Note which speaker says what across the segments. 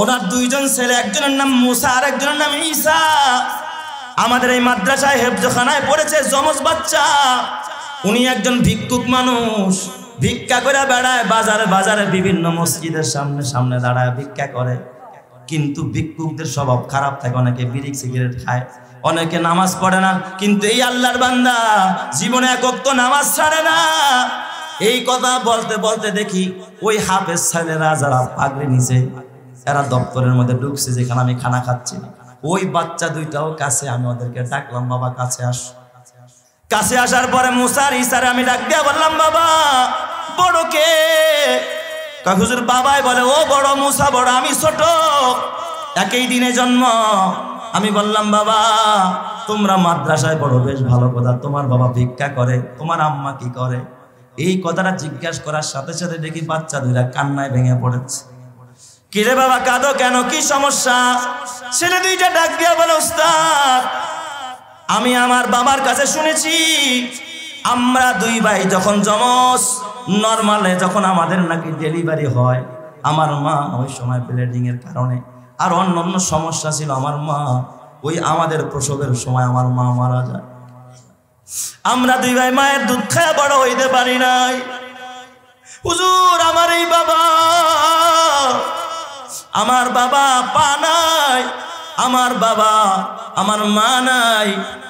Speaker 1: ওনার দুইজন ছেলে, একজনের নাম মুসা আর একজনের নাম ঈসা। আমাদের এই মাদ্রাসায় হেফজখানায় পড়েছে, যমজ বাচ্চা। উনি একজন ভিক্ষুক মানুষ, ভিক্ষা করে বেড়ায় বাজারে বাজারে, বিভিন্ন মসজিদের সামনে সামনে দাঁড়ায় ভিক্ষা করে। কিন্তু ভিক্ষুকদের স্বভাব খারাপ থাকে, অনেকে বিড়ি সিগারেট খায়, অনেকে নামাজ পড়ে না। কিন্তু এই আল্লাহর বান্দা জীবনে এক ওয়াক্ত নামাজ ছাড়ে না। এই কথা বলতে বলতে দেখি ওই হাফেজ ছেলেরা যারা পাগড়ি নিচে, এরা দপ্তরের মধ্যে ঢুকছে, যেখানে আমি খানা খাচ্ছি। ওই বাচ্চা দুইটাও কাছে, আমি ওদেরকে ডাকলাম, বাবা কাছে আস। কাছে আসার পরে মুসার ঈসারে আমি ডাক দিয়া বললাম, বাবা বড় কে? হুজুর বাবাই বলে, ও বড়, মুসা বড়, আমি ছোট, একই দিনে জন্ম। আমি বললাম, বাবা তোমরা মাদ্রাসায় পড়ো, বেশ ভালো কথা, তোমার বাবা ভিক্ষা করে, তোমার আম্মা কি করে? এই কথাটা জিজ্ঞাসা করার সাথে সাথে দেখি বাচ্চা দুইটা কান্নায় ভেঙে পড়েছে। কিরে বাবা কাঁদো কেন, কি সমস্যা? ছেলে দুইটা ডাক দিয়া বলে, উস্তাদ আমি আমার বাবার কাছে শুনেছি, আমরা দুই ভাই যখন জমজ, নরমালে যখন আমাদের নাকি ডেলিভারি হয়, আমার মা ওই সময় ব্লিডিং এর কারণে আর অন্য সমস্যা ছিল, আমার মা ওই আমাদের প্রসবের সময় আমার মা মারা যায়। আমরা দুই ভাই মায়ের দুধ খায় বড় হইতে পারি নাই। হুজুর আমার এই বাবা, আমার বাবা পা নাই, আমার বাবা, আমার মা নাই,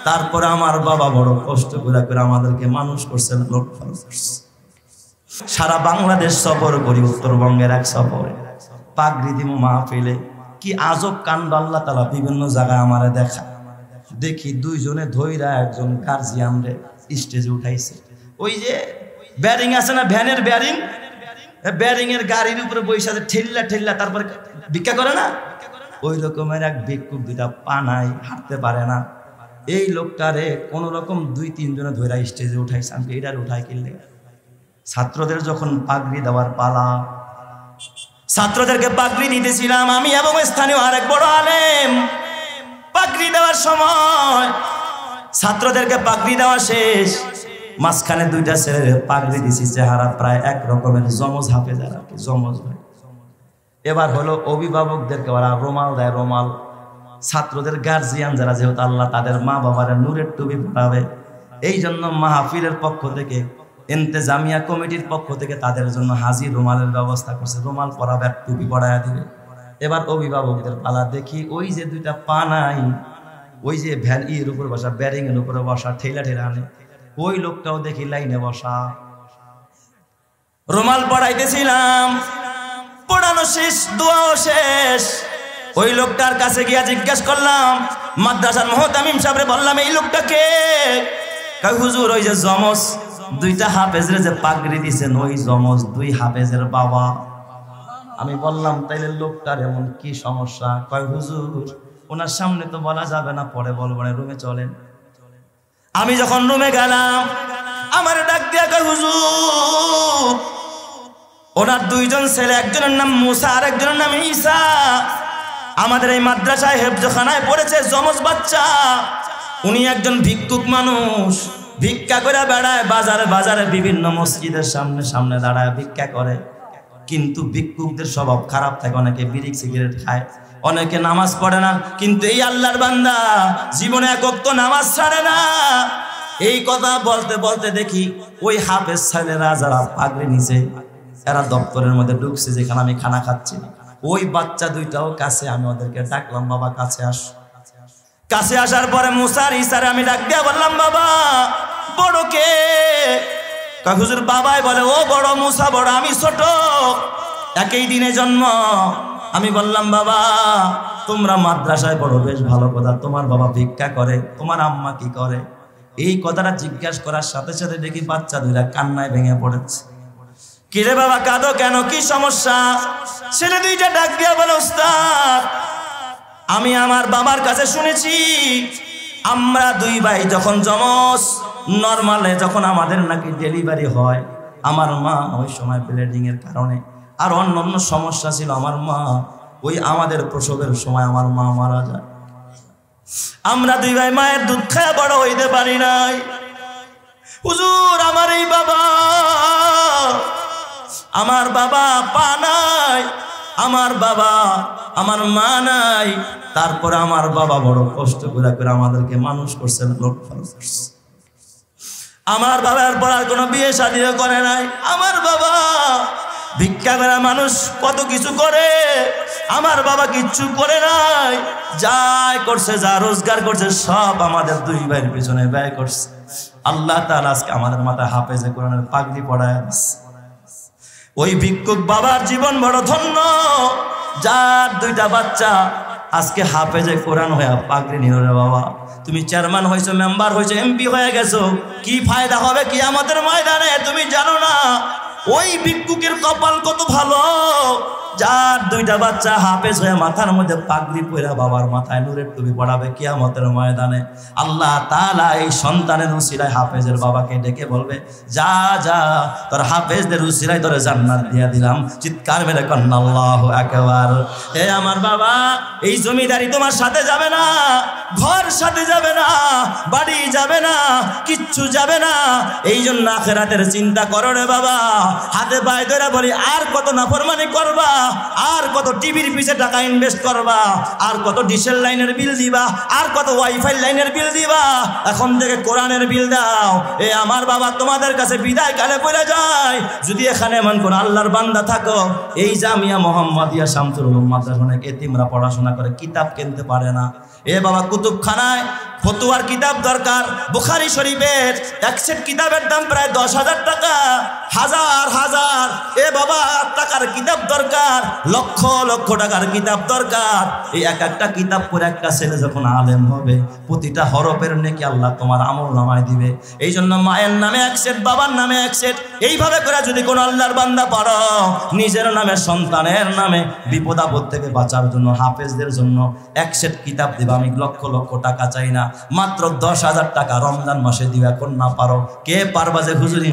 Speaker 1: তারপরে আমার বাবা বড় কষ্ট করে আমাদেরকে মানুষ করছেন, সারা বাংলাদেশ সফর করি, উত্তরবঙ্গের এক সফরে পাগড়ি দিব মাহফিলে। কি আজব কাণ্ড আল্লাহ তাআলা বিভিন্ন জায়গায় আমারে দেখা। দেখি দুইজনে ধইরা একজন গার্জিয়ান রে স্টেজে উঠাইছে। ওই যে ব্যারিং আছে না, ভ্যানের ব্যারিং, ব্যারিং এর গাড়ির উপরে বইসা ঠেল্লা ঠেল্লা তারপরে ভিক্ষা করে না, ওই রকমের এক ভিক্ষুক, দুইটা পা নাই, হাঁটতে পারে না। এই লোকটারে কোন রকম দুই তিনজনে ধইরা স্টেজে উঠাইছে। আমি এটার উঠাই কিনলে, ছাত্রদের যখন পাগড়ি দেওয়ার পালা, ছাত্রদেরকে পাগড়ি দিতেছিলাম আমি এবং স্থানীয় আরেক বড় আলেম। পাগড়ি দেওয়ার সময় ছাত্রদেরকে পাগড়ি দেওয়া শেষ, মাঝখানে দুইটা ছেলের পাগড়ি দিছি, চেহারা প্রায় এক রকমের, যমজ হাফেজ, যমজ ভাই। এবার হলো অভিভাবকদেরকে ওরা রুমাল দেয়, রুমাল। ছাত্রদের গার্জিয়ান যারা, যেহেতু আল্লাহ তাদের মা বাবার নূরের টুপি পরাবে, এই জন্য মাহফিলের পক্ষ থেকে, ইন্তেজামিয়া কমিটির পক্ষ থেকে তাদের জন্য হাজির রুমালের ব্যবস্থা করছে। রুমাল পরাবে, টুপি পরাইয়া দিবে। এবার অভিভাবকদের পালা। দেখি ওই যে দুইটা পা নাই, ওই যে ভ্যান এর উপরে বসা, ব্যারিং এর উপরে বসা, ঠেলা ঠেলা আনে, ওই লোকটাও দেখি লাইনে বসা। রুমাল পড়াইতেছিলাম, পড়ানো শেষ, দোয়াও শেষ। ওই লোকটার কাছে গিয়া জিজ্ঞাসা করলাম, মাদ্রাসার মুহতামিম সাহেবরে বললাম, এই লোকটা কে? কয় হুজুর ওই যে যমজ দুইটা হাফেজরে যে পাগড়ি দিছেন, ওই যমজ দুই হাফেজের বাবা। আমি বললাম, তাইলে লোকটার এমন কি সমস্যা? কয় হুজুর ওনার সামনে তো বলা যাবে না, পরে বলবো না, রুমে চলেন। আমি যখন রুমে গেলাম, আমার ডাক দিয়া কয়, হুজুর ওনার দুইজন ছেলে, একজনের নাম মুসা আর একজনের নাম ঈসা। আমাদের এই মাদ্রাসায় হেফজখানায় পড়েছে, যমজ বাচ্চা। উনি একজন ভিক্ষুক মানুষ, ভিক্ষা করে বেড়ায় বাজারে বাজারে, বিভিন্ন মসজিদের সামনে সামনে দাঁড়ায় ভিক্ষা করে। কিন্তু ভিক্ষুকদের স্বভাব খারাপ থাকে, অনেকে বিড়ি সিগারেট খায়, অনেকে নামাজ পড়ে না। কিন্তু এই আল্লাহর বান্দা জীবনে এক ওয়াক্ত নামাজ ছাড়ে না। এই কথা বলতে বলতে দেখি ওই হাফেজ ছেলেরা যারা পাগড়ি নিচে, এরা দপ্তরের মধ্যে ঢুকছে, যেখানে আমি খানা খাচ্ছি। ওই বাচ্চা দুইটাও কাছে, আমি ওদেরকে ডাকলাম, বাবা কাছে আস। কাছে আসার পরে মুসার ঈসারে আমি ডাক দিয়া বললাম, বাবা বড় কে? হুজুর বাবাই বলে, ও বড়, মুসা বড়, আমি ছোট, একই দিনে জন্ম। আমি বললাম, বাবা তোমরা মাদ্রাসায় পড়ো, বেশ ভালো কথা, তোমার বাবা ভিক্ষা করে, তোমার আম্মা কি করে? এই কথাটা জিজ্ঞাসা করার সাথে সাথে দেখি বাচ্চা দুইটা কান্নায় ভেঙে পড়েছে। কিরে বাবা কাঁদো কেন, কি সমস্যা? ছেলে দুইটা ডাক দিয়া বলে, উস্তাদ আমি আমার বাবার কাছে শুনেছি, আমরা দুই ভাই যখন জমজ, নরমালে যখন আমাদের নাকি ডেলিভারি হয়, আমার মা ওই সময় ব্লিডিং এর কারণে আর অন্য সমস্যা ছিল, আমার মা ওই আমাদের প্রসবের সময় আমার মা মারা যায়। আমরা দুই ভাই মায়ের দুধ খায় বড় হইতে পারি নাই। হুজুর আমার এই বাবা, আমার বাবা পা নাই, আমার বাবা আমার মা নাই, তারপরে আমার বাবা বড় কষ্ট করে আমাদেরকে মানুষ করছে, লোক করছে। আমার বাবার পড়ার কোনো বিয়ে শাদিও করে নাই। আমার বাবা ভিক্ষা করে মানুষ কত কিছু করে, আমার বাবা কিচ্ছু করে নাই। যাই করছে, যা রোজগার করছে সব আমাদের দুই ভাইয়ের পিছনে ব্যয় করছে। আল্লাহ তাআলা আজকে আমাদের মাথায় হাফেজে কোরআনের পাগড়ি পড়ায় দিচ্ছে। ওই ভিক্ষুক বাবার জীবন বড় ধন্য, যার দুইটা বাচ্চা আজকে হাফেজে কোরআন হয়ে পাগড়ি নিল। রে বাবা, তুমি চেয়ারম্যান হয়েছো, মেম্বার হয়েছো, এমপি হয়ে গেছো, কি ফায়দা হবে কিয়ামতের ময়দানে তুমি জানো না। ওই ভিক্ষুকের কপাল কত ভালো, যার দুইটা বাচ্চা হাফেজ হয়ে মাথার মধ্যে পাগড়ি পরে বাবার মাথায় নূরের টুপি পড়াবে কিয়ামতের ময়দানে। আল্লাহ তাআলা এই সন্তানের উসিলায় হাফেজের বাবাকে ডেকে বলবে, যা যা তোর হাফেজদের উসিলায় তোরে জান্নাত দিয়ে দিলাম। চিৎকার মেরে কন্না আল্লাহু আকবার। হে আমার বাবা, এই জমিদারি তোমার সাথে যাবে না, ঘর সাথে যাবে না, বাড়ি যাবে না, কিচ্ছু যাবে না। এই জন্য আখিরাতের চিন্তা করো রে বাবা। হাতে পায়ে ধরে বলি, আর কত নাফরমানি করবা, আর কত টিভির পিছে টাকা ইনভেস্ট করবা, আর কত ডিশেল লাইনের বিল দিবা, আর কত ওয়াইফাই লাইনের বিল দিবা, এখন থেকে কোরআনের বিল দাও। এ আমার বাবা, তোমাদের কাছে বিদায় কালে পড়ে যায়। যদি এখানে এমন কোন আল্লাহর বান্দা থাকো, এই জামিয়া মোহাম্মদিয়া শামসুল উলুম মাদ্রাসা অনেক এতিমরা পড়াশোনা করে, কিতাব কিনতে পারে না। এ বাবা, কুতুবখানায় ফতুয়ার কিতাব দরকার। বুখারী শরীফের এক সেট কিতাবের দাম প্রায় 10,000 টাকা, হাজার হাজার এ বাবা টাকার কিতাব দরকার, লক্ষ লক্ষ টাকার কিতাব দরকার। এই এক একটা কিতাব পড়ে একটা ছেলে যখন আলেম হবে, প্রতিটা হরফের নেকি আল্লাহ তোমার আমল নামায় দিবে। এই জন্য মায়ের নামে এক সেট, বাবার নামে এক সেট, এইভাবে করে যদি কোনো আল্লাহর বান্দা পারো, নিজের নামে সন্তানের নামে বিপদ আপদ থেকে বাঁচার জন্য হাফেজদের জন্য এক সেট কিতাব দিবা। আমি লক্ষ লক্ষ টাকা চাই না, মাত্র 10,000 টাকা রমজান মাসে দিবা। এখন না পারো, কে পারবা যে হুজুরি